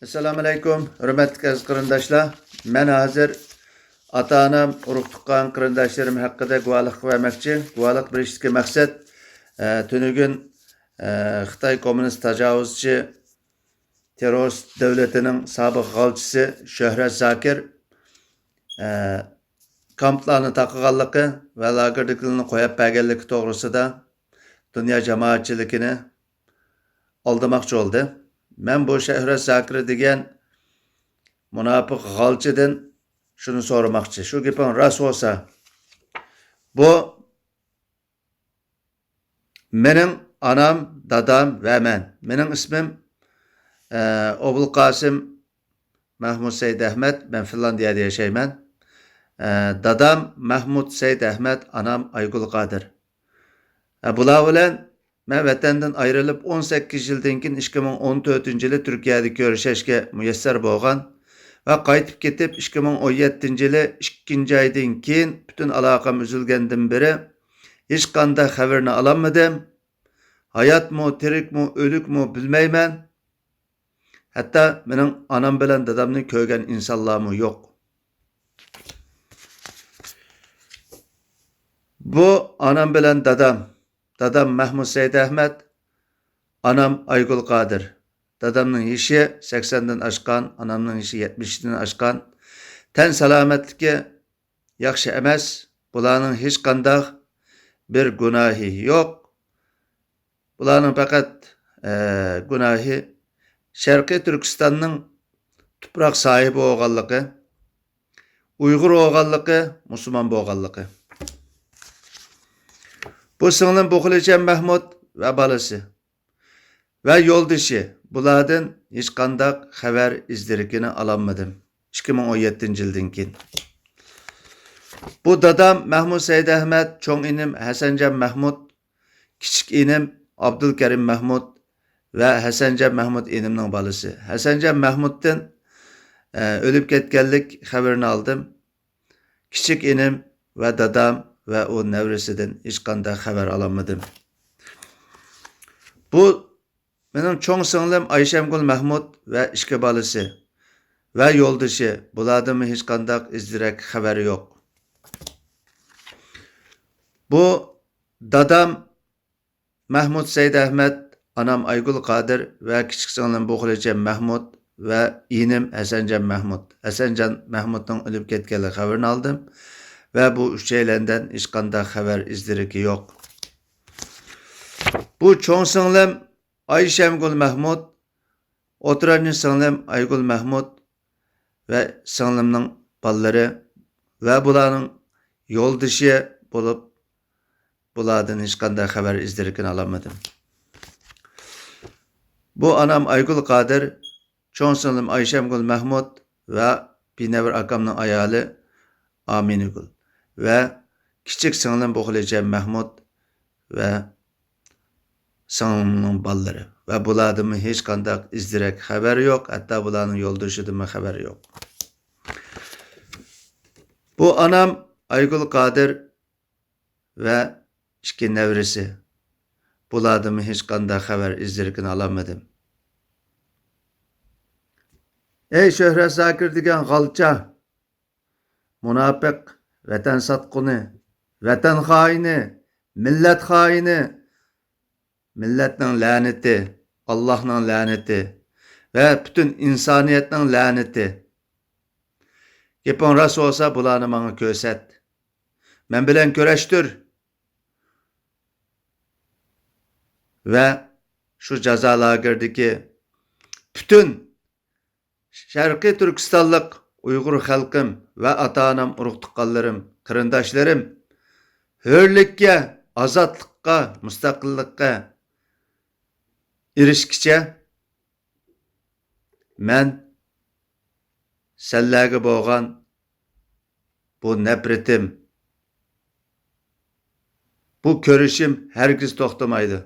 Assalamu alaykum, hürmetli aziz qarindoshlar. Men hozir ata-onam, urug' tuqqan qarindoshlarim haqida guvohlik bermoqchi. Guvohlik berishdagi maqsad tunugun Xitoy kommunist tajovuzchi terrorist davlatining sobiq g'olchisi Shuhrat Zokir kamplarni taqig'anligi va lagerliklarni qo'yib berganligi to'g'risida dunyo jamoatchiligini aldamoqchi bo'ldi. Men bu Shuhrat Zokir degan munofiq g'olchidan shuni so'ramoqchi. Shu gaping rost bo'lsa, bu mening onam, dadam va men. Mening ismim Obul Qasim Mahmud Said Ahmed. Ben Finlandiyada yaşayman. Dadam Mahmud Said Ahmed, anam Aygul Qadir. Bular bilan men vatandan ayrılıp 18 yıldan keyin 2014 yılı Türkiye'de görüşüşke müyesser bo'lgan ve qaytib ketip 2017 yılı 2. aydan keyin bütün alaqam üzülgenden beri hiç qanday xabarni alamadım. Hayat mı, tirik mi, ölük mü bilmeymen. Hatta mening anam bilan dadamni ko'rgan insonlarmi yo'q. Bu anam bilan dadam. Dadam Mahmud Said Ahmed, anam Aygul Qadir. Dadamның yaşı 80'den aşkan, anamның yaşı 70'den aşkan. Ten salametligi yaxshi emas. Bularning hech qanday bir gunohi yo'q. Bularning faqat gunohi Sharqiy Turkistonning tuproq sahibi bo'lganligi, Uyg'ur bo'lganligi, musulmon bo'lganligi. Bu singlim Buxlijan Mahmud ve balası ve yoldaşı bulardan hiç qanday xabar izdirikini alamadım 2017 yıldan keyin. Bu dadam Mahmud Said Ahmed, çoğun inim Hasancan Mahmud, kichik inim Abdulkarim Mahmud ve Hasancan Mahmud inimning balası. Hasancan Mahmud'dan ölüp ketganlik xabarini aldım. Kichik inim ve dadam ve o nevresinden hiç qanday xabar alamadım. Bu benim çoğun singlim Ayşemgul Mahmud ve iki balası ve yoldaşı. Bulardan hiç qanday izdirek xabari yok. Bu dadam Mahmud Said Ahmed, anam Aygul Qadir ve küçük singlim Buxlijan Mahmud ve inim Hasancan Mahmud. Hasancan Mahmud'un ölüp ketganlik xabarini aldım. Ve bu şeylerden hiç qanday xabar izdiriki yok. Bu çoğun singlim Ayşemgul Mahmud, o'tiranchi singlim Aygul Mahmud ve singlimning balları ve bularning yoldaşı bulup bulardan hiç qanday xabar izdirikini alamadım. Bu anam Aygul Qadir, çoğun singlim Ayşemgul Mahmud ve binevr akamning ayoli Aminigul ve küçük singlim Buxlijan Mahmud ve singlimning balları ve bulardan hiç qanday izdirek xabari yok, hatta bularning yo'ldoshidan xabari yok. Bu anam Aygul Qadir ve iki nevresi. Bulardan hiç qanday xabar izdirikini alamadım. Ey Shuhrat Zokir degan g'olcha, munofiq, vatan satquni, vatan xoini, millat xoini, millatning la'nati, Allohning la'nati ve bütün insoniyatning la'nati. Gaping rost bo'lsa, bularni menga ko'rsat. Men bilan kurashtir. Ve şu jazo lageridagi bütün Sharqiy Turkistonlik Uyg'ur xalqim ve ata-onam, urug' tuqqanlarim, qarindoshlarim hurlikka, ozodlikka, mustaqillikka erishkicha men sizlarga bo'lgan bu nafratim, bu ko'rishim hargiz to'xtamaydi.